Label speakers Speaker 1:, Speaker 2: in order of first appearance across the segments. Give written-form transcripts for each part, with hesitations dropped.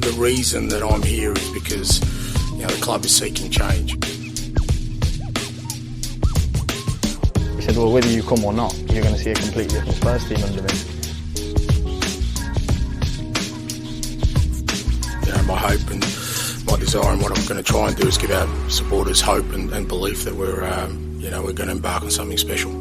Speaker 1: the reason that I'm here is because, the club is seeking change.
Speaker 2: He said, well, whether you come or not, you're going to see a completely different Spurs team under me.
Speaker 1: My hope and my desire and what I'm going to try and do is give our supporters hope and belief that we're going to embark on something special.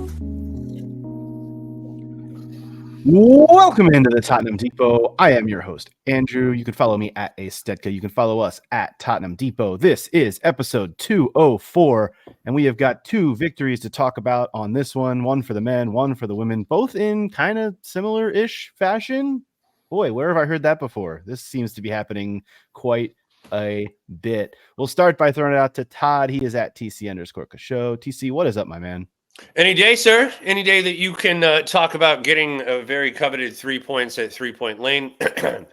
Speaker 3: Welcome into the Tottenham Depot. I am your host, Andrew. You can follow me at Astetka. You can follow us at Tottenham Depot. This is episode 204, and we have got two victories to talk about on this one for the men, one for the women, both in kind of similar-ish fashion. Boy, where have I heard that before? This seems to be happening quite a bit. We'll start by throwing it out to Todd. He is at TC_Show. TC, what is up, my man?
Speaker 4: Any day, sir. Any day that you can talk about getting a very coveted 3 points at 3 Point Lane,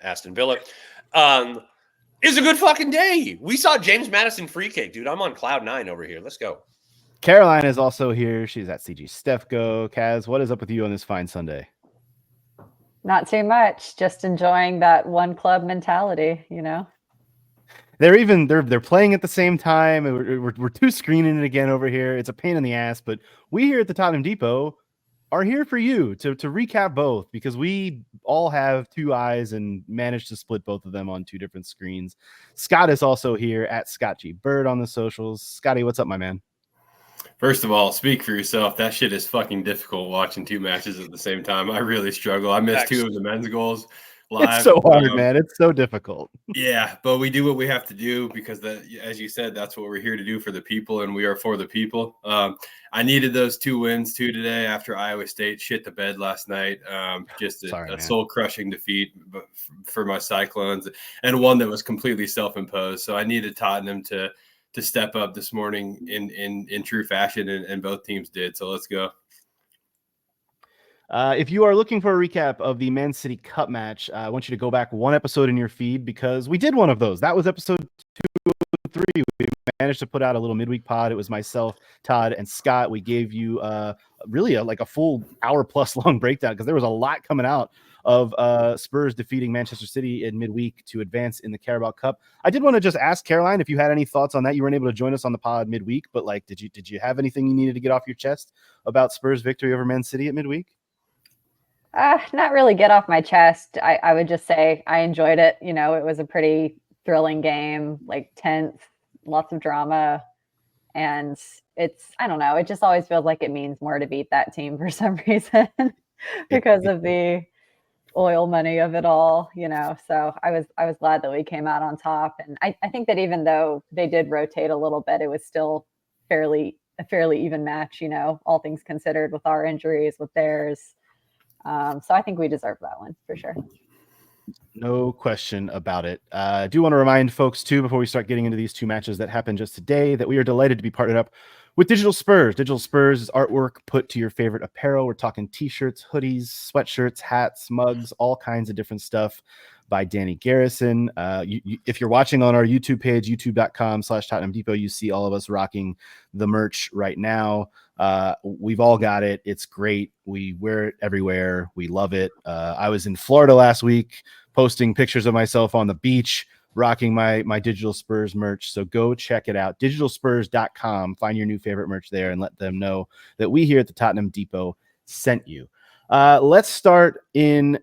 Speaker 4: Aston Villa, is a good fucking day. We saw James Madison free kick, dude. I'm on cloud 9 over here. Let's go.
Speaker 3: Caroline is also here. She's at CG Stefko. Kaz, what is up with you on this fine Sunday?
Speaker 5: Not too much. Just enjoying that one club mentality,
Speaker 3: They're playing at the same time. We're two screening it again over here. It's a pain in the ass, but we here at the Tottenham Depot are here for you to recap both, because we all have two eyes and managed to split both of them on two different screens. Scott is also here at Scott G Bird on the socials. Scotty, what's up, my man?
Speaker 6: First of all, speak for yourself. That shit is fucking difficult watching two matches at the same time. I really struggle. I missed two of the men's goals live.
Speaker 3: It's so hard, man. It's so difficult.
Speaker 6: Yeah, but we do what we have to do because, as you said, that's what we're here to do for the people, and we are for the people. I needed those two wins, too, today after Iowa State shit the bed last night. Just a soul-crushing defeat for my Cyclones, and one that was completely self-imposed. So I needed Tottenham to step up this morning in true fashion, and both teams did. So let's go.
Speaker 3: If you are looking for a recap of the Man City Cup match, I want you to go back one episode in your feed, because we did one of those. That was episode 203. We managed to put out a little midweek pod. It was myself, Todd, and Scott. We gave you really a full hour plus long breakdown, because there was a lot coming out of Spurs defeating Manchester City in midweek to advance in the Carabao Cup. I did want to just ask Caroline if you had any thoughts on that. You weren't able to join us on the pod midweek, but did you have anything you needed to get off your chest about Spurs' victory over Man City at midweek?
Speaker 5: Not really get off my chest. I would just say I enjoyed it. It was a pretty thrilling game, tense, lots of drama. And I don't know, it just always feels like it means more to beat that team for some reason because of the oil money of it all, So I was glad that we came out on top. And I think that even though they did rotate a little bit, it was still a fairly even match, all things considered, with our injuries, with theirs. So I think we deserve that one for sure.
Speaker 3: No question about it. I do want to remind folks, too, before we start getting into these two matches that happened just today, that we are delighted to be partnered up with Digital Spurs. Digital Spurs is artwork put to your favorite apparel. We're talking t-shirts, hoodies, sweatshirts, hats, mugs, all kinds of different stuff by Danny Garrison. If you're watching on our YouTube page, youtube.com/Tottenham Depot, you see all of us rocking the merch right now. We've all got it. It's great. We wear it everywhere. We love it. I was in Florida last week posting pictures of myself on the beach rocking my Digital Spurs merch. So go check it out. digitalspurs.com. Find your new favorite merch there and let them know that we here at the Tottenham Depot sent you. Let's start in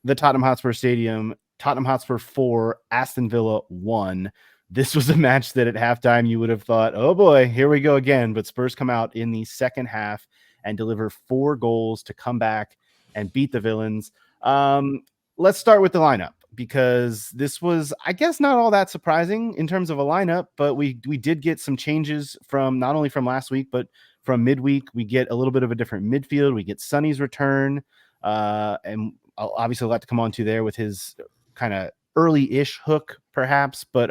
Speaker 3: the Tottenham Hotspur Stadium. Tottenham Hotspur 4, Aston Villa 1. This was a match that at halftime you would have thought, oh boy, here we go again. But Spurs come out in the second half and deliver 4 goals to come back and beat the Villains. Let's start with the lineup, because this was, I guess, not all that surprising in terms of a lineup, but we did get some changes from not only from last week, but from midweek. We get a little bit of a different midfield. We get Sonny's return, and I'll obviously like to come on to there with his kind of early-ish hook, perhaps. But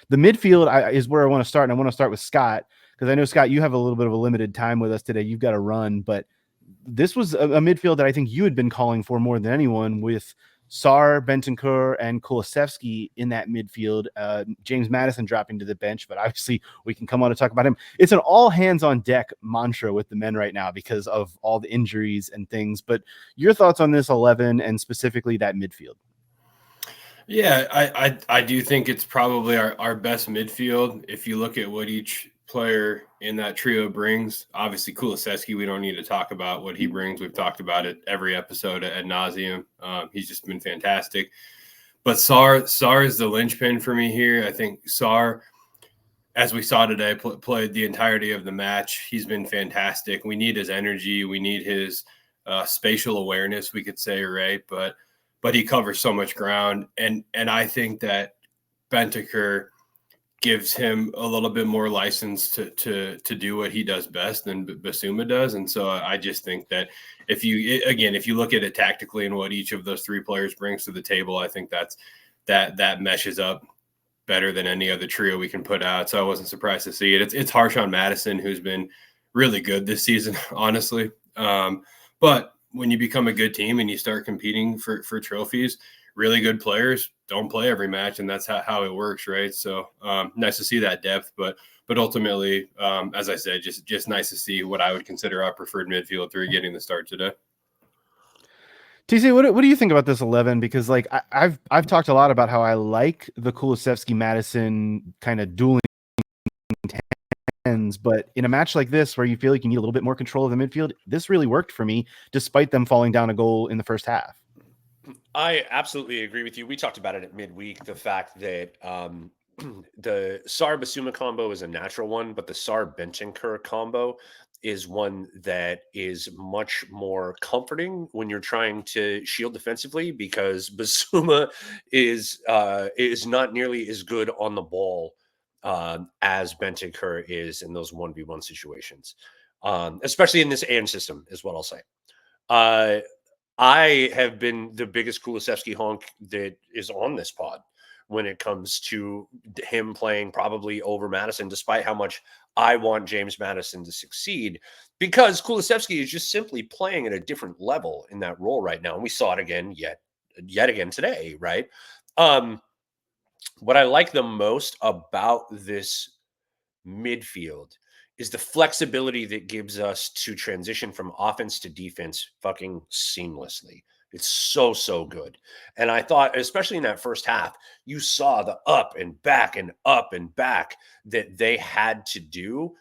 Speaker 3: the midfield is where I want to start, and I want to start with Scott, because I know, Scott, you have a little bit of a limited time with us today. You've got to run, but this was a midfield that I think you had been calling for more than anyone, with Sarr, Bentancur, and Kulusevski in that midfield. James Madison dropping to the bench, but obviously we can come on to talk about him. It's an all hands on deck mantra with the men right now because of all the injuries and things. But your thoughts on this 11 and specifically that midfield?
Speaker 6: Yeah, I do think it's probably our best midfield. If you look at what each player in that trio brings, obviously Kulusevski, we don't need to talk about what he brings. We've talked about it every episode ad nauseum. He's just been fantastic. But Sarr is the linchpin for me here. I think Sarr, as we saw today, played the entirety of the match. He's been fantastic. We need his energy. We need his spatial awareness, we could say, right? But he covers so much ground, and I think that Bentancur gives him a little bit more license to do what he does best than Basuma does. And so I just think that if you look at it tactically and what each of those three players brings to the table, I think that meshes up better than any other trio we can put out. So I wasn't surprised to see it. It's harsh on Madison, who's been really good this season, honestly. But when you become a good team and you start competing for trophies, really good players don't play every match, and that's how it works, right? So nice to see that depth, but ultimately, as I said, just nice to see what I would consider our preferred midfield three getting the start today.
Speaker 3: TC, what do you think about this 11? Because like I've talked a lot about how I like the Kulusevski Madison kind of dueling tens, but in a match like this where you feel like you need a little bit more control of the midfield, this really worked for me, despite them falling down a goal in the first half.
Speaker 4: I absolutely agree with you. We talked about it at midweek, the fact that the Sarr Basuma combo is a natural one, but the Sarr Bentancur combo is one that is much more comforting when you're trying to shield defensively, because Basuma is not nearly as good on the ball as Bentancur is in those 1v1 situations, especially in this AN system, is what I'll say. I have been the biggest Kulusevski honk that is on this pod when it comes to him playing probably over Madison, despite how much I want James Madison to succeed, because Kulusevski is just simply playing at a different level in that role right now. And we saw it again yet again today, right? What I like the most about this midfield is the flexibility that gives us to transition from offense to defense fucking seamlessly. It's so good. And I thought, especially in that first half, you saw the up and back that they had to do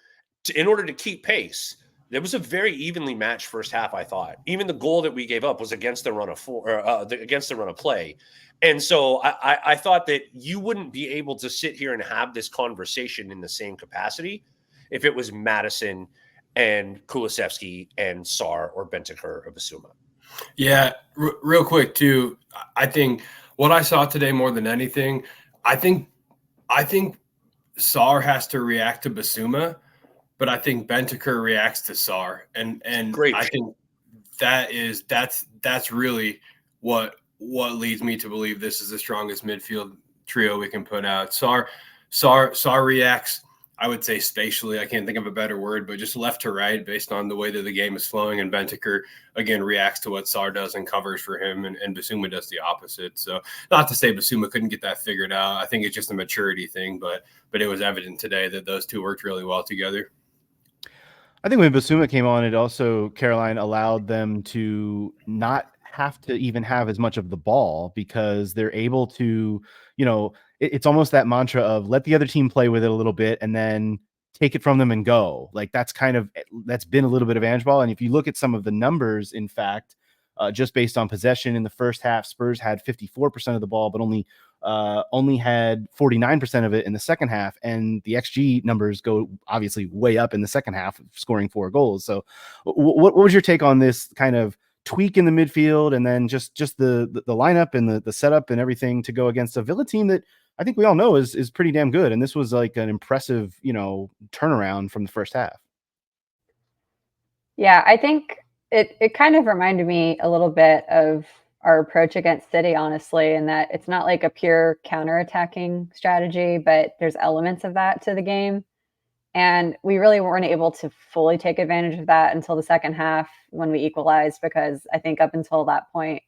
Speaker 4: in order to keep pace. It was a very evenly matched first half, I thought. Even the goal that we gave up was against the run of against the run of play. And so I thought that you wouldn't be able to sit here and have this conversation in the same capacity if it was Madison and Kulusevski and Sarr or Bentancur or Basuma.
Speaker 6: Yeah, real quick too. I think what I saw today more than anything, I think Sarr has to react to Basuma, but I think Bentancur reacts to Sarr, and
Speaker 4: Great.
Speaker 6: I think that's really what leads me to believe this is the strongest midfield trio we can put out. Sarr reacts, I would say, spatially. I can't think of a better word, but just left to right based on the way that the game is flowing. And Bentancur, again, reacts to what Sarr does and covers for him, and Basuma does the opposite. So not to say Basuma couldn't get that figured out. I think it's just a maturity thing, but it was evident today that those two worked really well together.
Speaker 3: I think when Basuma came on, it also, Caroline, allowed them to not have to even have as much of the ball, because they're able to, it's almost that mantra of let the other team play with it a little bit and then take it from them and go. Like that's been a little bit of Ange ball. And if you look at some of the numbers, in fact, just based on possession in the first half, Spurs had 54% of the ball, but only had 49% of it in the second half. And the XG numbers go obviously way up in the second half, scoring 4 goals. So what was your take on this kind of tweak in the midfield, and then just the lineup and the setup and everything to go against a Villa team that I think we all know is pretty damn good? And this was like an impressive, turnaround from the first half.
Speaker 5: Yeah, I think it kind of reminded me a little bit of our approach against City, honestly, in that it's not like a pure counterattacking strategy, but there's elements of that to the game. And we really weren't able to fully take advantage of that until the second half when we equalized, because I think up until that point,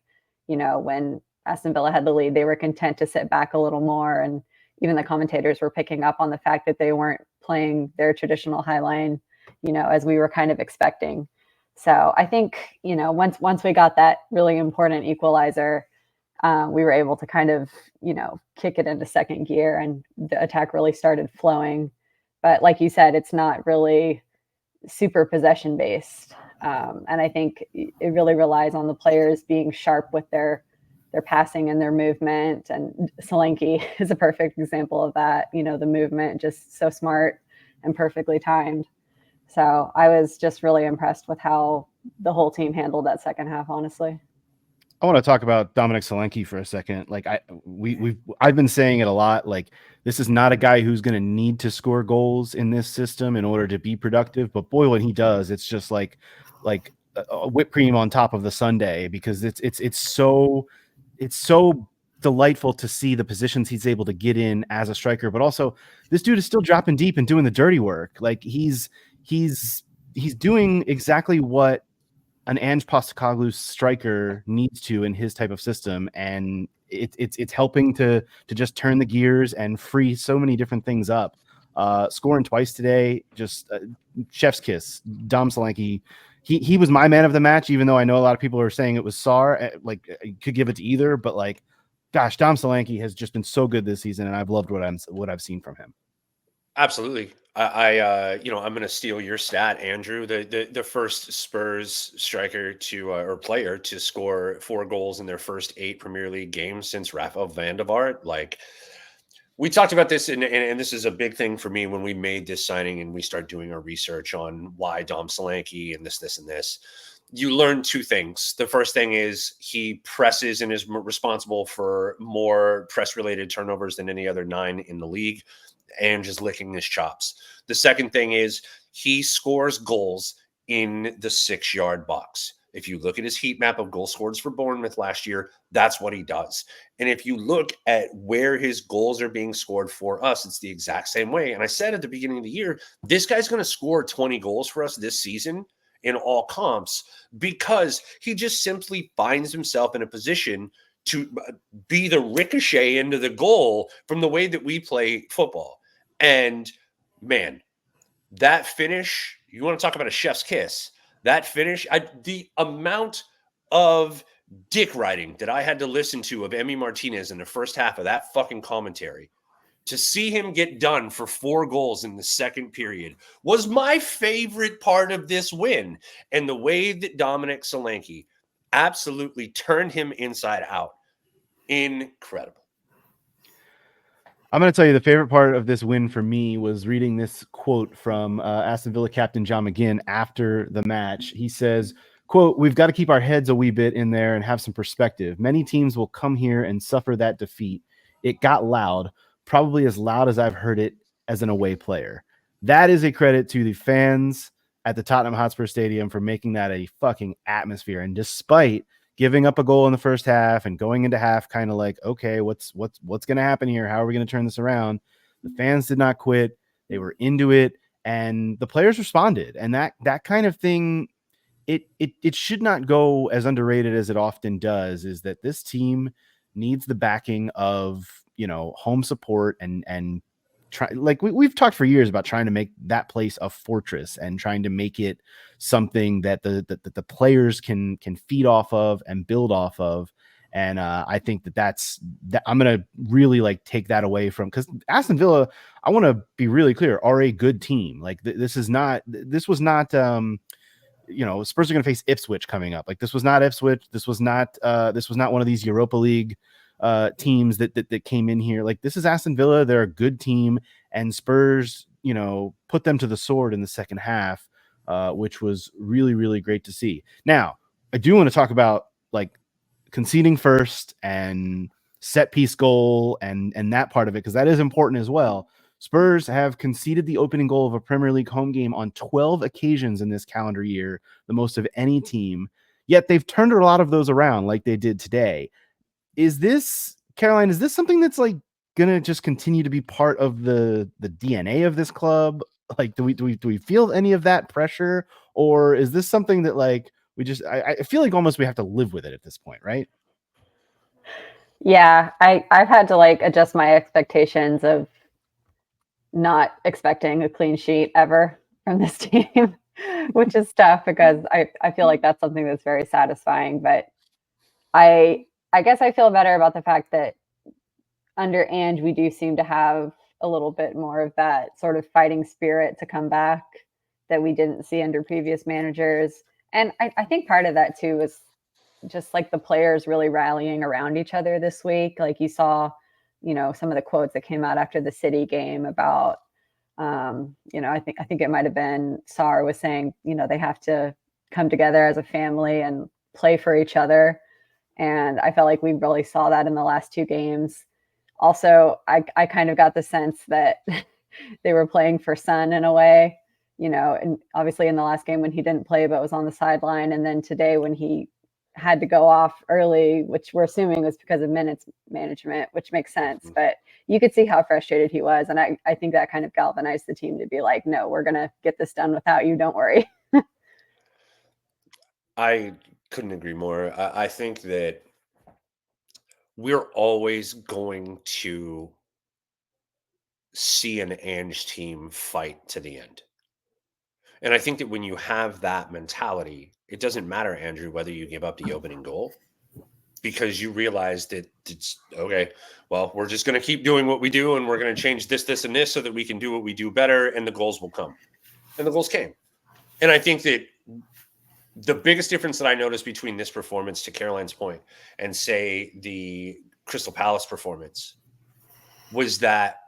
Speaker 5: when Aston Villa had the lead, they were content to sit back a little more. And even the commentators were picking up on the fact that they weren't playing their traditional high line, as we were kind of expecting. So I think, once we got that really important equalizer, we were able to kind of, kick it into second gear and the attack really started flowing. But like you said, it's not really super possession based. And I think it really relies on the players being sharp with their passing and their movement. And Solanke is a perfect example of that. The movement just so smart and perfectly timed. So I was just really impressed with how the whole team handled that second half, honestly.
Speaker 3: I want to talk about Dominic Solanke for a second. Like I've been saying it a lot. Like, this is not a guy who's going to need to score goals in this system in order to be productive. But boy, when he does, it's just like a whipped cream on top of the sundae, because it's so delightful to see the positions he's able to get in as a striker. But also, this dude is still dropping deep and doing the dirty work. Like, he's doing exactly what an Ange Postecoglou striker needs to in his type of system, and it's helping to just turn the gears and free so many different things up. Scoring twice today, just chef's kiss. Dom Solanke, he was my man of the match, even though I know a lot of people are saying it was Sarr. Like, I could give it to either, but like, gosh, Dom Solanke has just been so good this season, and I've loved what I've seen from him.
Speaker 4: Absolutely. I'm going to steal your stat, Andrew. The first Spurs striker to or player to score 4 goals in their first 8 Premier League games since Rafael van der Vaart. Like, we talked about this, and this is a big thing for me when we made this signing and we start doing our research on why Dom Solanke and this and this. You learn 2 things. The first thing is he presses and is responsible for more press-related turnovers than any other 9 in the league, and just licking his chops. The second thing is he scores goals in the 6-yard box. If you look at his heat map of goal scorers for Bournemouth last year, that's what he does. And if you look at where his goals are being scored for us, it's the exact same way. And I said at the beginning of the year, this guy's going to score 20 goals for us this season in all comps, because he just simply finds himself in a position to be the ricochet into the goal from the way that we play football. And man, that finish, you want to talk about a chef's kiss, that finish, the amount of dick riding that I had to listen to of Emi Martinez in the first half of that fucking commentary, to see him get done for 4 goals in the second period, was my favorite part of this win. And the way that Dominic Solanke absolutely turned him inside out, incredible.
Speaker 3: I'm going to tell you the favorite part of this win for me was reading this quote from Aston Villa captain John McGinn after the match. He says, quote, "We've got to keep our heads a wee bit in there and have some perspective. Many teams will come here and suffer that defeat. It got loud, probably as loud as I've heard it as an away player." That is a credit to the fans at the Tottenham Hotspur Stadium for making that a fucking atmosphere. And despite giving up a goal in the first half and going into half kind of like, okay, what's going to happen here? How are we going to turn this around? The fans did not quit. They were into it, and the players responded. And that kind of thing, it should not go as underrated as it often does, is that this team needs the backing of, home support and try, like we've talked for years about trying to make that place a fortress and trying to make it something that the players can feed off of and build off of. And I think that's I'm going to really like take that away from, because Aston Villa, I want to be really clear, are a good team. Like this was not Spurs are going to face Ipswich coming up. Like this was not Ipswich. This was not one of these Europa League teams that came in here. Like, this is Aston Villa. They're a good team, and Spurs, put them to the sword in the second half, which was really, really great to see. Now, I do want to talk about like conceding first and set piece goal and that part of it, because that is important as well. Spurs have conceded the opening goal of a Premier League home game on 12 occasions in this calendar year, the most of any team. Yet they've turned a lot of those around like they did today. Is this, Caroline, is this something that's like going to just continue to be part of the DNA of this club? Like, do we feel any of that pressure? Or is this something that like we just, I feel like almost we have to live with it at this point, right?
Speaker 5: Yeah, I've had to like adjust my expectations of not expecting a clean sheet ever from this team, which is tough because I feel like that's something that's very satisfying. But I I guess I feel better about the fact that under Ange, we do seem to have a little bit more of that sort of fighting spirit to come back that we didn't see under previous managers. And I think part of that too is just like the players really rallying around each other this week. Like you saw, some of the quotes that came out after the City game about, I think it might have been Sarr was saying, they have to come together as a family and play for each other. And I felt like we really saw that in the last two games. Also, I kind of got the sense that they were playing for Son in a way, and obviously in the last game when he didn't play but was on the sideline, and then today when he had to go off early, which we're assuming was because of minutes management, which makes sense. But you could see how frustrated he was. And I think that kind of galvanized the team to be like, no, we're going to get this done without you. Don't worry.
Speaker 4: I couldn't agree more. I think that we're always going to see an Ange team fight to the end. And I think that when you have that mentality, it doesn't matter, Andrew, whether you give up the opening goal, because you realize that it's okay. Well, we're just going to keep doing what we do, and we're going to change this, this, and this so that we can do what we do better, and the goals will come. And the goals came. And I think that the biggest difference that I noticed between this performance, to Caroline's point, and say the Crystal Palace performance, was that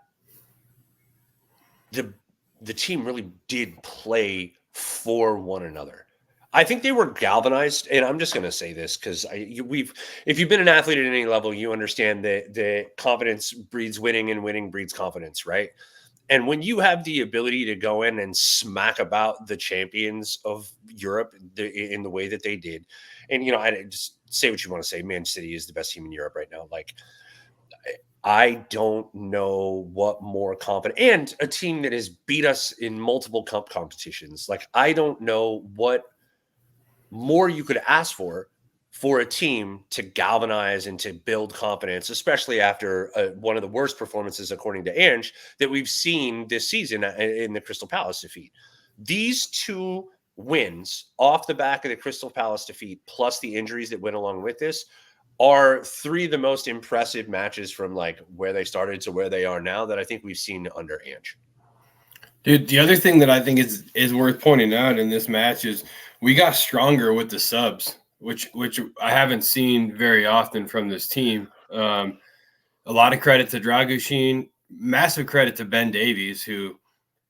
Speaker 4: the team really did play for one another. I think they were galvanized, and I'm just going to say this because if you've been an athlete at any level, you understand that confidence breeds winning and winning breeds confidence, right? And when you have the ability to go in and smack about the champions of Europe in the way that they did, and I just say what you want to say, Man City is the best team in Europe right now. Like, I don't know what more confident, and a team that has beat us in multiple cup competitions. Like, I don't know what more you could ask for a team to galvanize and to build confidence, especially after one of the worst performances, according to Ange, that we've seen this season in the Crystal Palace defeat. These two wins off the back of the Crystal Palace defeat, plus the injuries that went along with this, are three of the most impressive matches from like where they started to where they are now that I think we've seen under Ange.
Speaker 6: Dude, the other thing that I think is worth pointing out in this match is we got stronger with the subs, which I haven't seen very often from this team. A lot of credit to Dragushin, massive credit to Ben Davies, who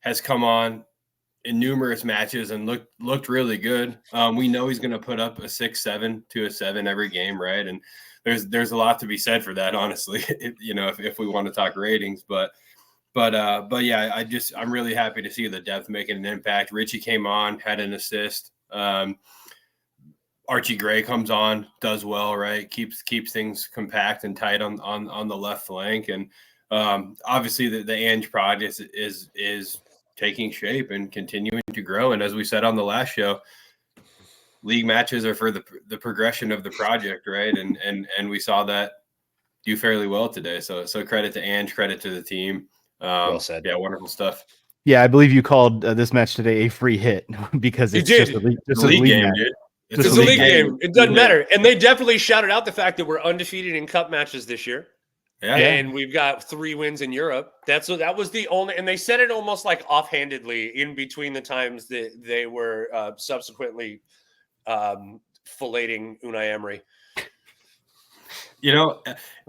Speaker 6: has come on in numerous matches and looked really good. We know he's going to put up a 6-7 to a 7 every game, right? And there's a lot to be said for that, honestly. If we want to talk ratings, but yeah, I'm really happy to see the depth making an impact. Richie came on, had an assist. Archie Gray comes on, does well, right? Keeps things compact and tight on the left flank, and obviously the Ange project is taking shape and continuing to grow. And as we said on the last show, league matches are for the progression of the project, right? And we saw that do fairly well today. So credit to Ange, credit to the team.
Speaker 4: Well said.
Speaker 6: Yeah, wonderful stuff.
Speaker 3: Yeah, I believe you called this match today a free hit because it's just a league
Speaker 6: game,
Speaker 3: match.
Speaker 6: dude.
Speaker 4: It's a league game. It doesn't matter. And they definitely shouted out the fact that we're undefeated in cup matches this year.
Speaker 6: Yeah.
Speaker 4: And we've got 3 wins in Europe. That was the only, and they said it almost like offhandedly in between the times that they were subsequently filleting Unai Emery.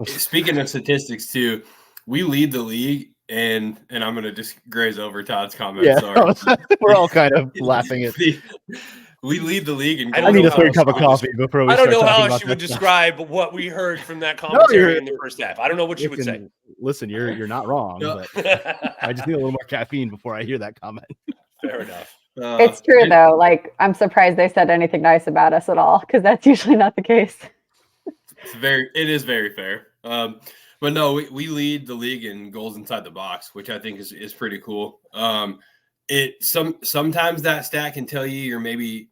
Speaker 6: Speaking of statistics too, we lead the league, and I'm going to just graze over Todd's comment.
Speaker 3: Yeah,
Speaker 6: sorry.
Speaker 3: We're all kind of laughing at.
Speaker 6: We lead the league, and
Speaker 3: I need a third cup of coffee before we.
Speaker 4: I don't
Speaker 3: start
Speaker 4: know how
Speaker 3: talking
Speaker 4: else
Speaker 3: about
Speaker 4: you would
Speaker 3: that stuff.
Speaker 4: describe what we heard from that commentary in the first half. I don't know what you would say.
Speaker 3: Listen, you're not wrong,
Speaker 6: No.
Speaker 3: but I just need a little more caffeine before I hear that comment.
Speaker 4: Fair enough.
Speaker 5: It's true though. Like, I'm surprised they said anything nice about us at all, because that's usually not the case.
Speaker 6: It is very fair. But no, we lead the league in goals inside the box, which I think is pretty cool. Sometimes that stat can tell you're maybe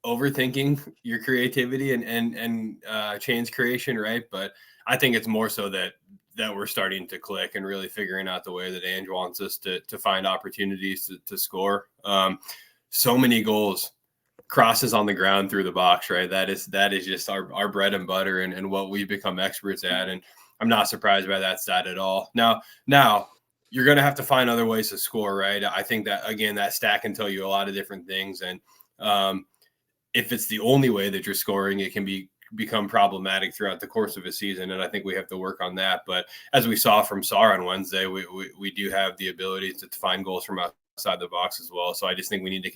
Speaker 6: overthinking your creativity and chance creation, right? But I think it's more so that we're starting to click and really figuring out the way that Ange wants us to find opportunities to score. So many goals crosses on the ground through the box, right? That is just our bread and butter and what we've become experts at. And I'm not surprised by that stat at all. Now you're going to have to find other ways to score, right? I think that, again, that stat can tell you a lot of different things. And if it's the only way that you're scoring, it can become problematic throughout the course of a season. And I think we have to work on that. But as we saw from Sarr on Wednesday, we do have the ability to find goals from outside the box as well. So I just think we need to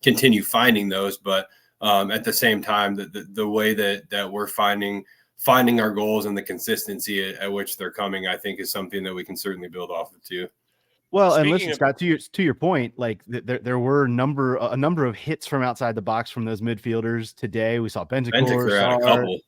Speaker 6: continue finding those. But at the same time, the way that we're finding our goals and the consistency at which they're coming, I think is something that we can certainly build off of too.
Speaker 3: Well, and listen, Scott, to your point, like there were a number of hits from outside the box from those midfielders today. We saw Bentancur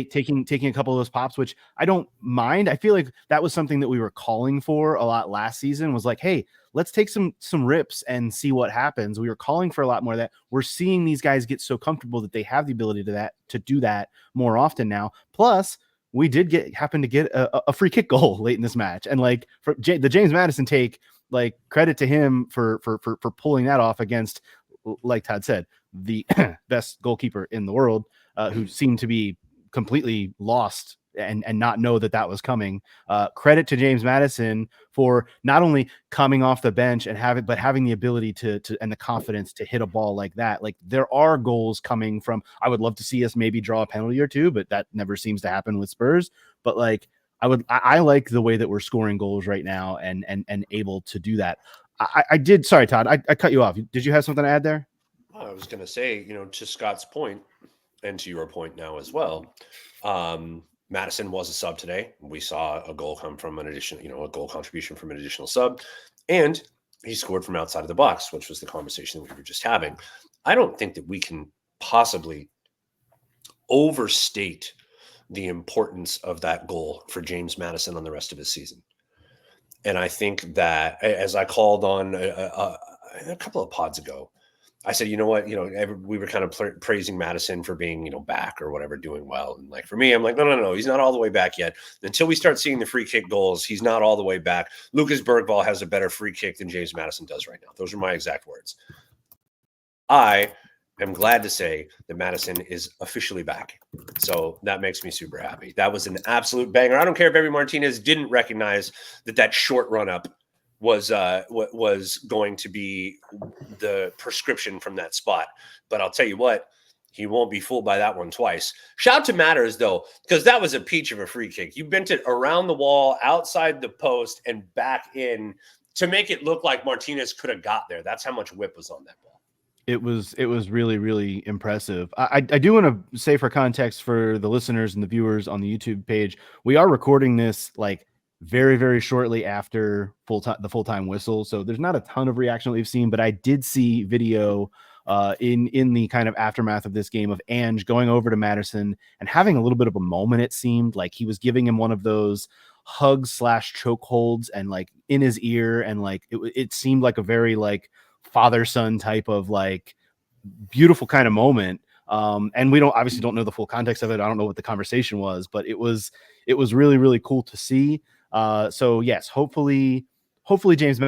Speaker 3: taking a couple of those pops, which I don't mind. I feel like that was something that we were calling for a lot last season. Was like, hey, let's take some rips and see what happens. We were calling for a lot more of that. We're seeing these guys get so comfortable that they have the ability to do that more often now. Plus, we did happen to get a free kick goal late in this match, and like for the James Maddison take, like credit to him for pulling that off against, like Todd said, the best goalkeeper in the world, who seemed to be completely lost and not know that was coming. Credit to James Maddison for not only coming off the bench and having the ability to and the confidence to hit a ball like that. Like there are goals coming from, I would love to see us maybe draw a penalty or two, but that never seems to happen with Spurs. But like I like the way that we're scoring goals right now and able to do that. I did. Sorry, Todd, I cut you off. Did you have something to add there?
Speaker 4: I was going to say, to Scott's point and to your point now as well, Madison was a sub today. We saw a goal come from an additional, a goal contribution from an additional sub, and he scored from outside of the box, which was the conversation that we were just having. I don't think that we can possibly overstate the importance of that goal for James Maddison on the rest of his season. And I think that, as I called on a couple of pods ago, I said, you know what, we were kind of praising Madison for being, back or whatever, doing well. And like, for me, I'm like, no, he's not all the way back yet. Until we start seeing the free kick goals, he's not all the way back. Lucas Bergvall has a better free kick than James Maddison does right now. Those are my exact words. I am glad to say that Madison is officially back. So that makes me super happy. That was an absolute banger. I don't care if Emi Martinez didn't recognize that short run up was going to be the prescription from that spot. But I'll tell you what, he won't be fooled by that one twice. Shout to Matters, though, because that was a peach of a free kick. You bent it around the wall, outside the post, and back in to make it look like Martinez could have got there. That's how much whip was on that ball.
Speaker 3: It was really, really impressive. I do want to say, for context for the listeners and the viewers on the YouTube page, we are recording this like very, very shortly after the full-time whistle. So there's not a ton of reaction that we've seen, but I did see video in the kind of aftermath of this game of Ange going over to Madison and having a little bit of a moment. It seemed like he was giving him one of those hugs / chokeholds and like in his ear. And like, it seemed like a very like father-son type of like beautiful kind of moment. And we obviously don't know the full context of it. I don't know what the conversation was, but it was really, really cool to see. So yes, hopefully James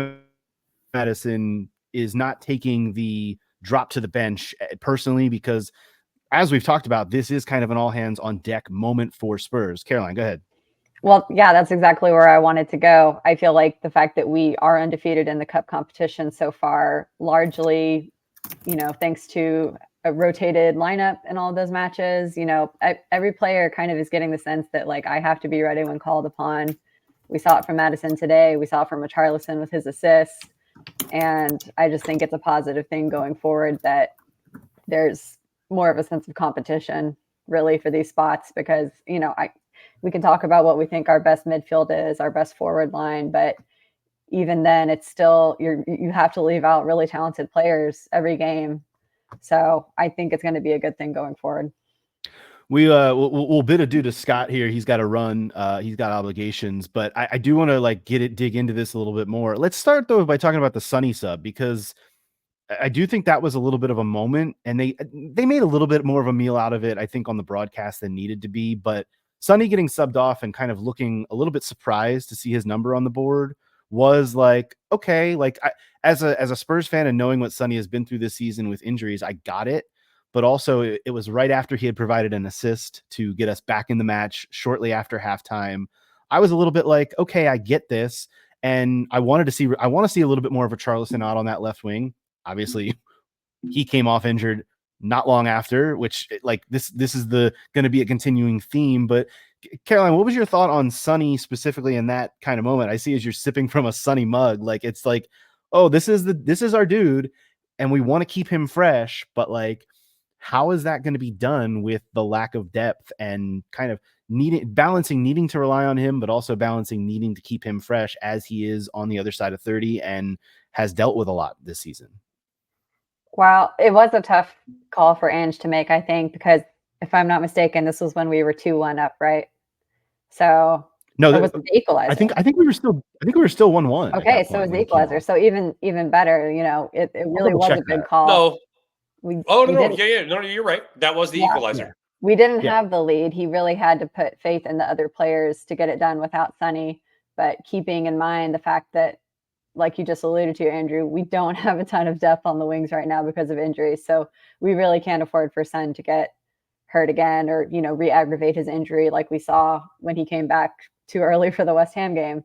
Speaker 3: Maddison is not taking the drop to the bench personally, because as we've talked about, this is kind of an all hands on deck moment for Spurs. Caroline, go ahead.
Speaker 5: Well, yeah, that's exactly where I wanted to go. I feel like the fact that we are undefeated in the cup competition so far, largely, thanks to a rotated lineup in all of those matches, every player kind of is getting the sense that like, I have to be ready when called upon. We saw it from Madison today. We saw it from Richarlison with his assists. And I just think it's a positive thing going forward that there's more of a sense of competition really for these spots, because, we can talk about what we think our best midfield is, our best forward line, but even then it's still, you have to leave out really talented players every game. So I think it's going to be a good thing going forward.
Speaker 3: We'll bid adieu to Scott here. He's got to run. He's got obligations, but I do want to like dig into this a little bit more. Let's start though by talking about the Sonny sub, because I do think that was a little bit of a moment, and they made a little bit more of a meal out of it, I think, on the broadcast than needed to be. But Sonny getting subbed off and kind of looking a little bit surprised to see his number on the board was like, okay, like as a Spurs fan and knowing what Sonny has been through this season with injuries, I got it. But also it was right after he had provided an assist to get us back in the match shortly after halftime. I was a little bit like, okay, I get this. And I want to see a little bit more of a Charleston out on that left wing. Obviously, he came off injured not long after, which like this is going to be a continuing theme. But Caroline, what was your thought on Sonny specifically in that kind of moment? I see as you're sipping from a Sonny mug, like it's like, oh, this is our dude, and we want to keep him fresh, but like, how is that going to be done with the lack of depth and kind of needing to rely on him, but also balancing needing to keep him fresh as he is on the other side of 30 and has dealt with a lot this season?
Speaker 5: Well, it was a tough call for Ange to make, I think, because if I'm not mistaken, this was when we were 2-1 up, right? So
Speaker 3: no, that
Speaker 5: was the equalizer.
Speaker 3: I think we were still 1-1.
Speaker 5: Okay, so it was the equalizer. So even better, it really was a good call.
Speaker 4: No.
Speaker 5: No,
Speaker 4: you're right. That was the equalizer.
Speaker 5: Yeah. We didn't have the lead. He really had to put faith in the other players to get it done without Sonny, but keeping in mind the fact that, like you just alluded to, Andrew, we don't have a ton of depth on the wings right now because of injuries. So we really can't afford for Son to get hurt again or, re-aggravate his injury like we saw when he came back too early for the West Ham game.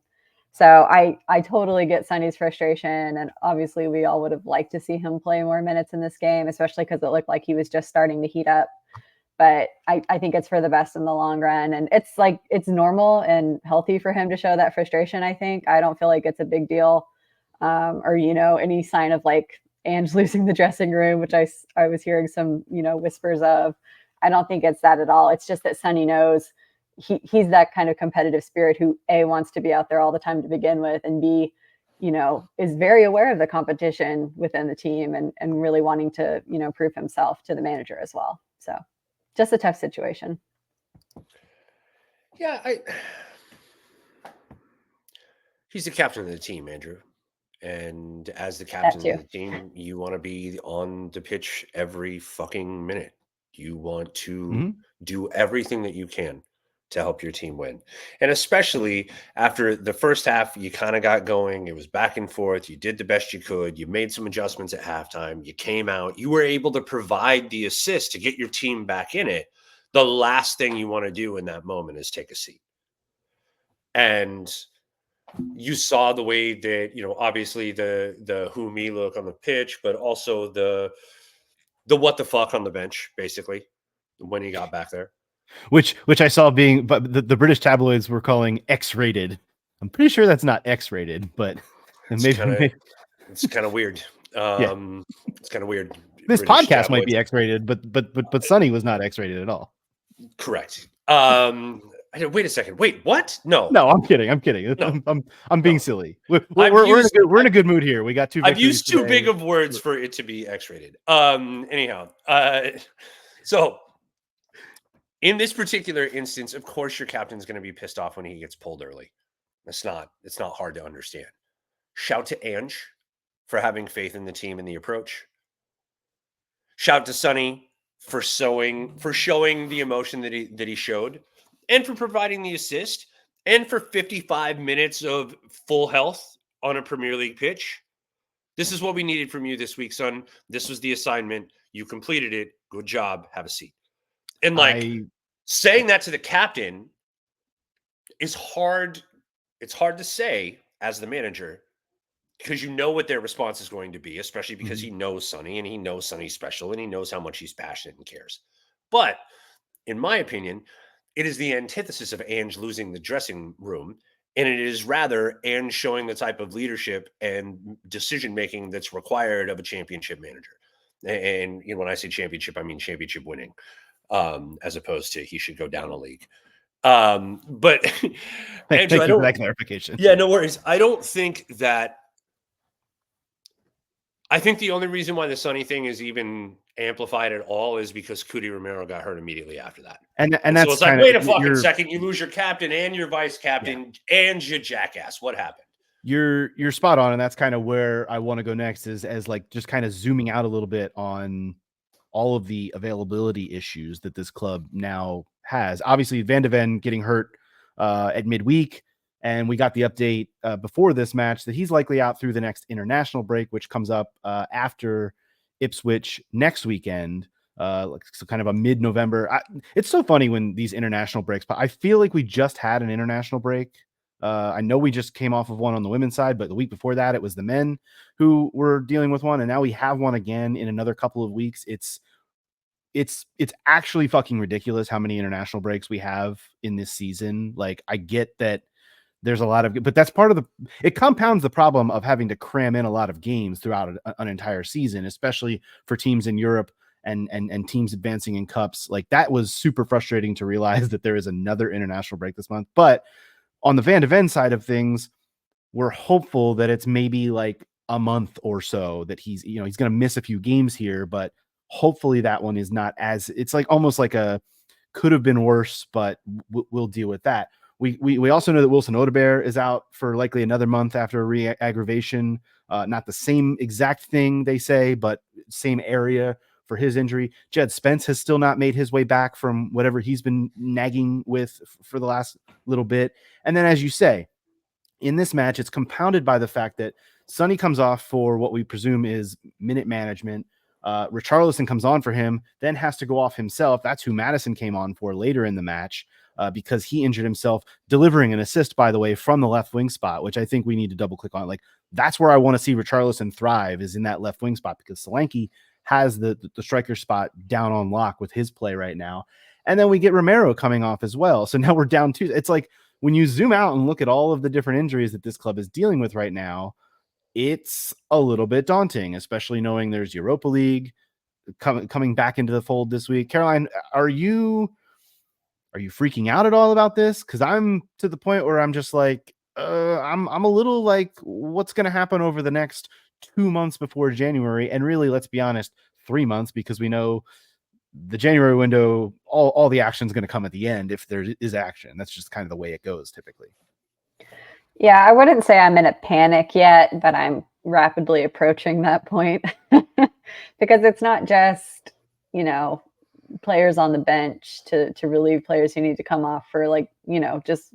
Speaker 5: So I totally get Sonny's frustration. And obviously we all would have liked to see him play more minutes in this game, especially because it looked like he was just starting to heat up. But I think it's for the best in the long run. And it's normal and healthy for him to show that frustration, I think. I don't feel like it's a big deal. Or any sign of like Ange losing the dressing room, which I was hearing some whispers of. I don't think it's that at all. It's just that Sonny knows he's that kind of competitive spirit who A, wants to be out there all the time to begin with, and B, is very aware of the competition within the team and really wanting to prove himself to the manager as well. So just a tough situation.
Speaker 4: Yeah, he's the captain of the team, Andrew. And as the captain of the team, you want to be on the pitch every fucking minute. You want to do everything that you can to help your team win. And especially after the first half, you kind of got going. It was back and forth. You did the best you could. You made some adjustments at halftime. You came out. You were able to provide the assist to get your team back in it. The last thing you want to do in that moment is take a seat. And you saw the way that, obviously the who me look on the pitch, but also the what the fuck on the bench, basically, when he got back there.
Speaker 3: Which I saw being, but the British tabloids were calling X-rated. I'm pretty sure that's not X-rated, but
Speaker 4: it's kind of weird. It's kind of weird.
Speaker 3: This British podcast tabloids might be X-rated, but Sonny was not X-rated at all.
Speaker 4: Correct. Wait a second. Wait, what? No,
Speaker 3: I'm kidding. No. I'm being silly. We're in a good mood here. We got two.
Speaker 4: I've used too big of words for it to be X-rated. Anyhow, so in this particular instance, of course, your captain's going to be pissed off when he gets pulled early. It's not hard to understand. Shout to Ange for having faith in the team and the approach. Shout to Sonny for showing the emotion that he showed, and for providing the assist, and for 55 minutes of full health on a Premier League pitch. This is what we needed from you this week, son. This was the assignment. You completed it. Good job. Have a seat. And saying that to the captain is hard. It's hard to say as the manager, because you know what their response is going to be, especially because he knows Sonny and he knows Sonny's special and he knows how much he's passionate and cares. But in my opinion, it is the antithesis of Ange losing the dressing room, and it is rather Ange showing the type of leadership and decision-making that's required of a championship manager. And when I say championship, I mean championship winning, as opposed to he should go down a league. But
Speaker 3: thank you for that clarification.
Speaker 4: Yeah, no worries. I think the only reason why the Sonny thing is even amplified at all is because Cuti Romero got hurt immediately after that.
Speaker 3: And that's
Speaker 4: so it's like, wait a fucking second, you lose your captain and your vice captain and your jackass. What happened?
Speaker 3: You're spot on, and that's kind of where I want to go next, is as like just kind of zooming out a little bit on all of the availability issues that this club now has. Obviously, Van de Ven getting hurt at midweek, And we got the update before this match that he's likely out through the next international break, which comes up after Ipswich next weekend. So kind of a mid-November. It's so funny when these international breaks, but I feel like we just had an international break. I know we just came off of one on the women's side, but the week before that, it was the men who were dealing with one. And now we have one again in another couple of weeks. It's actually fucking ridiculous how many international breaks we have in this season. Like, I get that there's a lot of, but that's part of it compounds the problem of having to cram in a lot of games throughout an entire season, especially for teams in Europe and teams advancing in cups. Like, that was super frustrating to realize that there is another international break this month. But on the Van de Ven side of things, we're hopeful that it's maybe like a month or so that he's going to miss a few games here, but hopefully that one is not as, it's like almost like a could have been worse, but we'll deal with that. We also know that Wilson Odobert is out for likely another month after a re-aggravation. Not the same exact thing they say, but same area for his injury. Jed Spence has still not made his way back from whatever he's been nagging with for the last little bit. And then, as you say, in this match, it's compounded by the fact that Sonny comes off for what we presume is minute management. Richarlison comes on for him, then has to go off himself. That's who Madison came on for later in the match because he injured himself, delivering an assist, by the way, from the left wing spot, which I think we need to double click on. Like, that's where I want to see Richarlison thrive, is in that left wing spot, because Solanke has the striker spot down on lock with his play right now. And then we get Romero coming off as well. So now we're down 2. It's like when you zoom out and look at all of the different injuries that this club is dealing with right now, it's a little bit daunting, especially knowing there's Europa League coming back into the fold this week. Caroline, are you freaking out at all about this? Because I'm to the point where I'm just like, I'm a little like, what's going to happen over the next 2 months before January? And really, let's be honest, 3 months, because we know the January window, all the action is going to come at the end if there is action. That's just kind of the way it goes typically.
Speaker 5: Yeah, I wouldn't say I'm in a panic yet, but I'm rapidly approaching that point because it's not just, players on the bench to relieve players who need to come off for just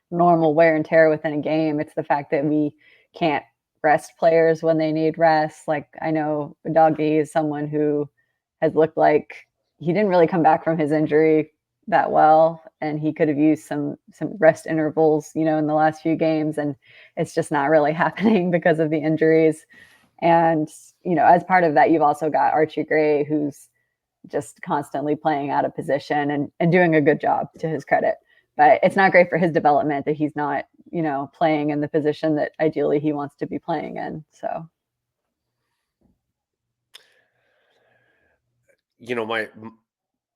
Speaker 5: normal wear and tear within a game. It's the fact that we can't rest players when they need rest. Like, I know Doggy is someone who has looked like he didn't really come back from his injury that well, and he could have used some rest intervals, in the last few games, and it's just not really happening because of the injuries. And, as part of that, you've also got Archie Gray, who's just constantly playing out of position and doing a good job, to his credit. But it's not great for his development that he's not, playing in the position that ideally he wants to be playing in. So,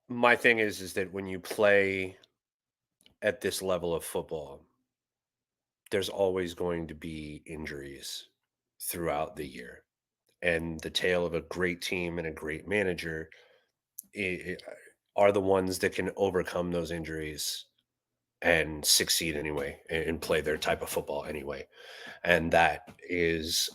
Speaker 4: my thing is that when you play at this level of football, there's always going to be injuries throughout the year. And the tale of a great team and a great manager are the ones that can overcome those injuries and succeed anyway and play their type of football anyway. And that is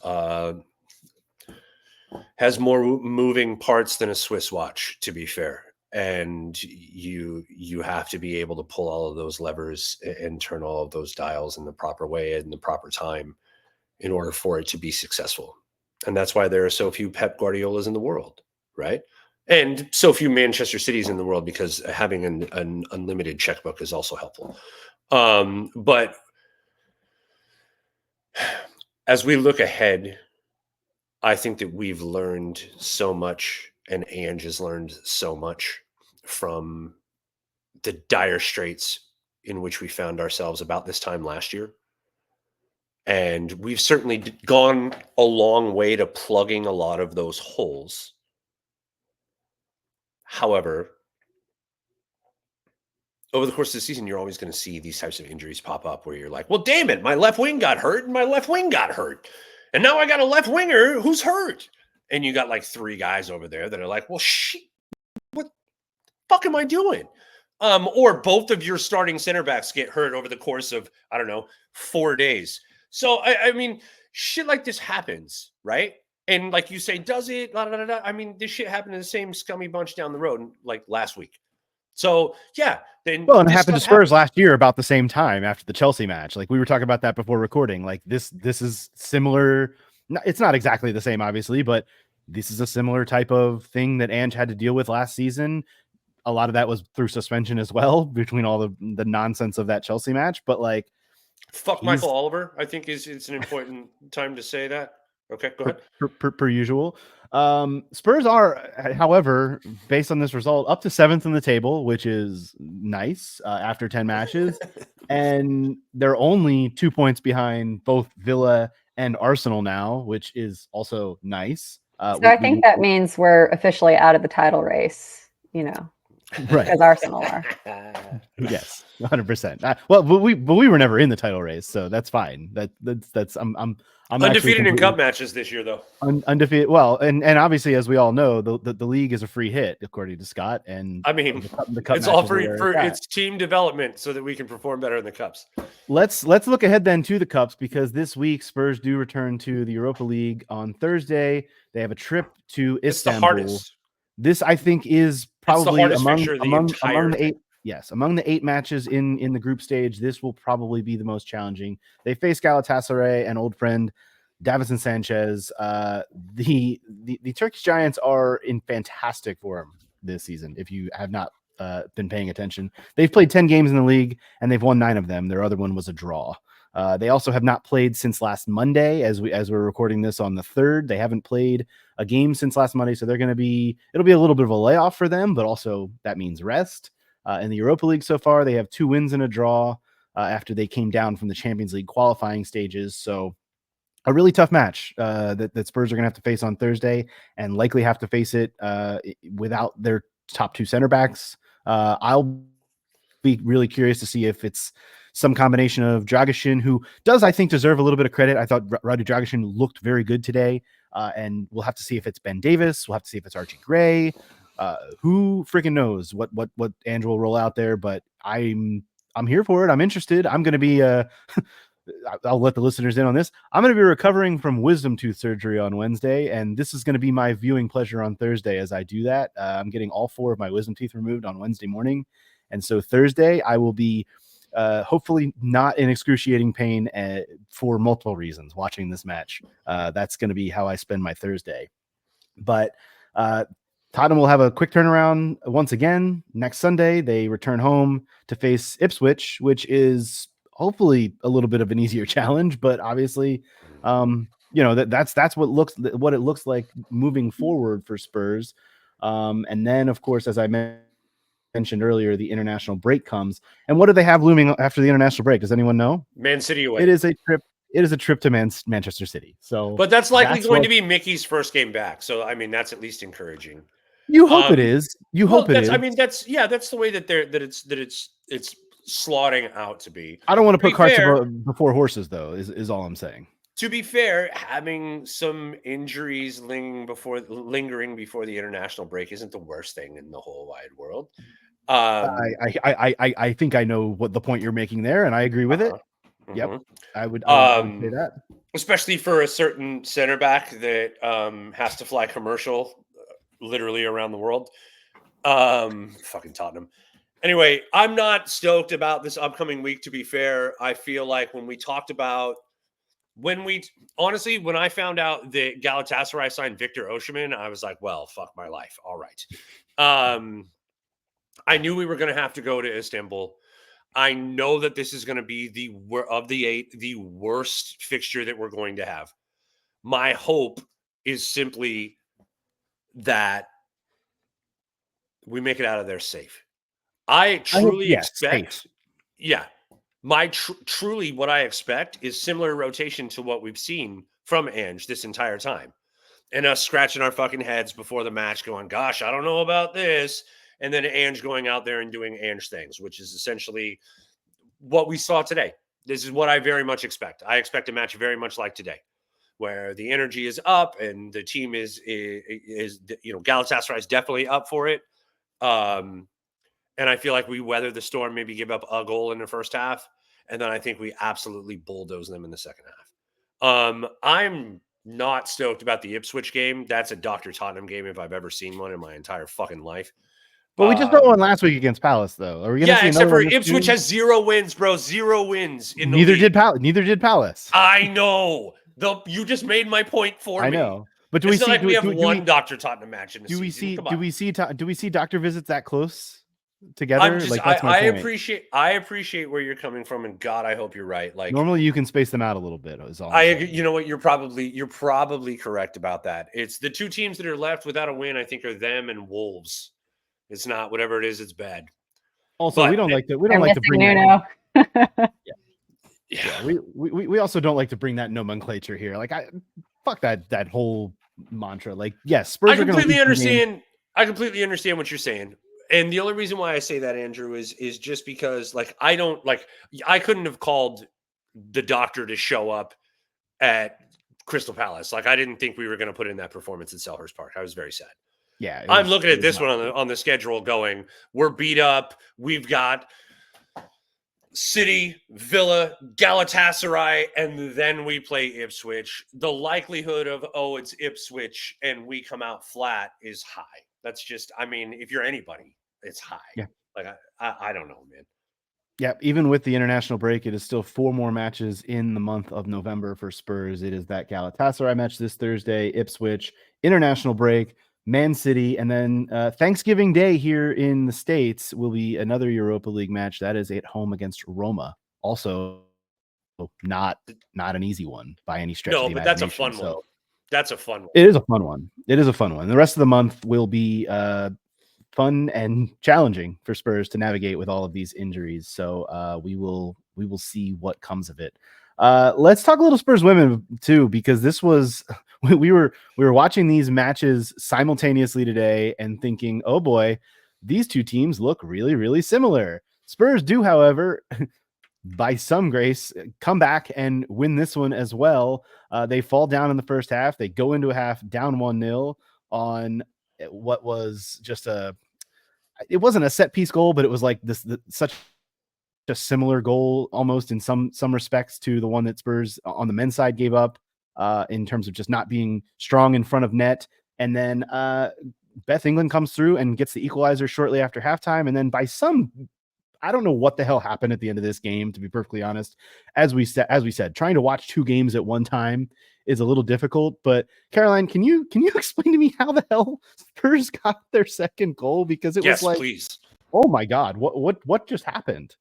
Speaker 4: has more moving parts than a Swiss watch, to be fair. And you have to be able to pull all of those levers and turn all of those dials in the proper way and the proper time in order for it to be successful. And that's why there are so few Pep Guardiolas in the world, right? And so few Manchester Cities in the world, because having an unlimited checkbook is also helpful. But as we look ahead, I think that we've learned so much, and Ange has learned so much from the dire straits in which we found ourselves about this time last year. And we've certainly gone a long way to plugging a lot of those holes. However, over the course of the season, you're always going to see these types of injuries pop up where you're like, well, damn it, my left wing got hurt and my left wing got hurt. And now I got a left winger who's hurt. And you got like 3 guys over there that are like, well, shit, what the fuck am I doing? Or both of your starting center backs get hurt over the course of, 4 days. So, I mean, shit like this happens, right? And like you say, does it? I mean, this shit happened to the same scummy bunch down the road, like last week. So yeah, then
Speaker 3: Well, and it
Speaker 4: this
Speaker 3: happened to
Speaker 4: stuff
Speaker 3: Spurs
Speaker 4: happens.
Speaker 3: last year about the same time after the Chelsea match. Like we were talking about that before recording. Like this is similar. It's not exactly the same, obviously, but this is a similar type of thing that Ange had to deal with last season. A lot of that was through suspension as well, between all the nonsense of that Chelsea match. But like,
Speaker 4: Fuck
Speaker 3: he's
Speaker 4: Michael Oliver. I think it's an important time to say that. Okay, go ahead.
Speaker 3: per usual. Spurs are, however, based on this result, up to 7th in the table, which is nice after 10 matches. And they're only 2 points behind both Villa and Arsenal now, which is also nice.
Speaker 5: So I think that means we're officially out of the title race,
Speaker 3: right.
Speaker 5: because Arsenal are.
Speaker 3: Yes, 100%. Well, but we were never in the title race, so that's fine. That's I'm
Speaker 4: undefeated in cup matches this year, though.
Speaker 3: Undefeated. Well, and obviously, as we all know, the league is a free hit, according to Scott. And
Speaker 4: I mean,
Speaker 3: the cup
Speaker 4: it's all
Speaker 3: matches
Speaker 4: for
Speaker 3: are where
Speaker 4: it's team development so that we can perform better in the cups.
Speaker 3: Let's look ahead then to the cups, because this week Spurs do return to the Europa League on Thursday. They have a trip to
Speaker 4: It's the
Speaker 3: Istanbul.
Speaker 4: hardest.
Speaker 3: This, I think, is probably
Speaker 4: the hardest fixture of the entire
Speaker 3: the
Speaker 4: thing.
Speaker 3: 8. Yes, among the 8 matches in the group stage, this will probably be the most challenging. They face Galatasaray and old friend Davinson Sanchez. The Turkish Giants are in fantastic form this season. If you have not been paying attention, they've played 10 games in the league and they've won 9 of them. Their other one was a draw. They also have not played since last Monday, as we're recording this on the 3rd. They haven't played a game since last Monday, so it'll be a little bit of a layoff for them, but also that means rest. In the Europa League so far, they have 2 wins and a draw after they came down from the Champions League qualifying stages. So a really tough match that Spurs are going to have to face on Thursday, and likely have to face it without their top 2 center backs. I'll be really curious to see if it's some combination of Dragusin, who does, I think, deserve a little bit of credit. I thought Radu Dragusin looked very good today, and we'll have to see if it's Ben Davis. We'll have to see if it's Archie Gray. Who freaking knows what Andrew will roll out there, but I'm here for it. I'm interested. I'm going to be I'll let the listeners in on this. I'm going to be recovering from wisdom tooth surgery on Wednesday, and this is going to be my viewing pleasure on Thursday as I do that. I'm getting all 4 of my wisdom teeth removed on Wednesday morning, and so Thursday I will be hopefully not in excruciating pain for multiple reasons watching this match. That's going to be how I spend my Thursday. But Tottenham will have a quick turnaround once again. Next Sunday, they return home to face Ipswich, which is hopefully a little bit of an easier challenge, but obviously, that's what it looks like moving forward for Spurs. And then, of course, as I mentioned earlier, the international break comes. And what do they have looming after the international break? Does anyone know?
Speaker 4: Man City away.
Speaker 3: It is a trip to Manchester City. So,
Speaker 4: but that's likely going to be Mickey's first game back. So, I mean, that's at least encouraging.
Speaker 3: You hope it is. You hope it is.
Speaker 4: I mean, that's the way that it's slotting out to be.
Speaker 3: I don't want to put carts before horses, though. Is all I'm saying.
Speaker 4: To be fair, having some injuries lingering before the international break isn't the worst thing in the whole wide world.
Speaker 3: I think I know what the point you're making there, and I agree with it.
Speaker 4: Mm-hmm.
Speaker 3: Yep, I would say that,
Speaker 4: especially for a certain center back that has to fly commercial literally around the world. Fucking Tottenham. Anyway, I'm not stoked about this upcoming week, to be fair. I feel like when I found out that Galatasaray signed Victor Osimhen, I was like, well, fuck my life. All right. I knew we were going to have to go to Istanbul. I know that this is going to be of the 8, the worst fixture that we're going to have. My hope is simply that we make it out of there safe. I truly expect,
Speaker 3: safe.
Speaker 4: Yeah, truly what I expect is similar rotation to what we've seen from Ange this entire time, and us scratching our fucking heads before the match, going, "Gosh, I don't know about this," and then Ange going out there and doing Ange things, which is essentially what we saw today. This is what I very much expect. I expect a match very much like today, where the energy is up and the team is Galatasaray is definitely up for it. And I feel like we weather the storm, maybe give up a goal in the first half, and then I think we absolutely bulldoze them in the second half. I'm not stoked about the Ipswich game. That's a Dr. Tottenham game if I've ever seen one in my entire fucking life.
Speaker 3: But we just got one last week against Palace, though. Are we going to see
Speaker 4: except
Speaker 3: another
Speaker 4: for
Speaker 3: one
Speaker 4: Ipswich has 0 wins, bro. 0 wins in the league.
Speaker 3: Neither did Palace.
Speaker 4: I know. You just made my point for me.
Speaker 3: I know. But
Speaker 4: It's not like we have one Dr. Tottenham match in the season.
Speaker 3: Do we see doctor visits that close together? That's my point.
Speaker 4: I appreciate where you're coming from, and God, I hope you're right. Like
Speaker 3: normally you can space them out a little bit. Is all
Speaker 4: you know what? You're probably correct about that. It's the two teams that are left without a win, I think, are them and Wolves. It's not whatever it is, it's bad.
Speaker 3: Also,
Speaker 4: but
Speaker 3: we don't like to bring
Speaker 5: Nuno.
Speaker 3: We also don't like to bring that nomenclature here. Like fuck that whole mantra. Like, yes, Spurs
Speaker 4: I completely understand. I completely understand what you're saying. And the only reason why I say that, Andrew, is just because like I couldn't have called the doctor to show up at Crystal Palace. Like I didn't think we were going to put in that performance at Selhurst Park. I was very sad.
Speaker 3: Yeah,
Speaker 4: I'm looking at this one on the schedule going, we're beat up. We've got City, Villa, Galatasaray, and then we play Ipswich. The likelihood of, it's Ipswich and we come out flat is high. That's just, I mean, if you're anybody, it's high. Yeah. Like, I don't know, man.
Speaker 3: Yeah, even with the international break, it is still 4 more matches in the month of November for Spurs. It is that Galatasaray match this Thursday, Ipswich, international break, Man City, and then Thanksgiving Day here in the States will be another Europa League match. That is at home against Roma. Also, not an easy one by any stretch.
Speaker 4: No, but that's a fun one. That's a fun one.
Speaker 3: It is a fun one. The rest of the month will be fun and challenging for Spurs to navigate with all of these injuries. So we will see what comes of it. Let's talk a little Spurs women too, because this was we were watching these matches simultaneously today and thinking, oh boy, these two teams look really, really similar. Spurs do, however, by some grace, come back and win this one as well. They fall down in the first half. They go into a half down 1-0 on what was just it wasn't a set piece goal, but it was like such a similar goal almost in some respects to the one that Spurs on the men's side gave up in terms of just not being strong in front of net. And then Beth England comes through and gets the equalizer shortly after halftime. And then I don't know what the hell happened at the end of this game, to be perfectly honest. As we said, trying to watch 2 games at one time is a little difficult. But Caroline, can you explain to me how the hell Spurs got their second goal? Because it was like,
Speaker 4: please.
Speaker 3: Oh my God, what just happened?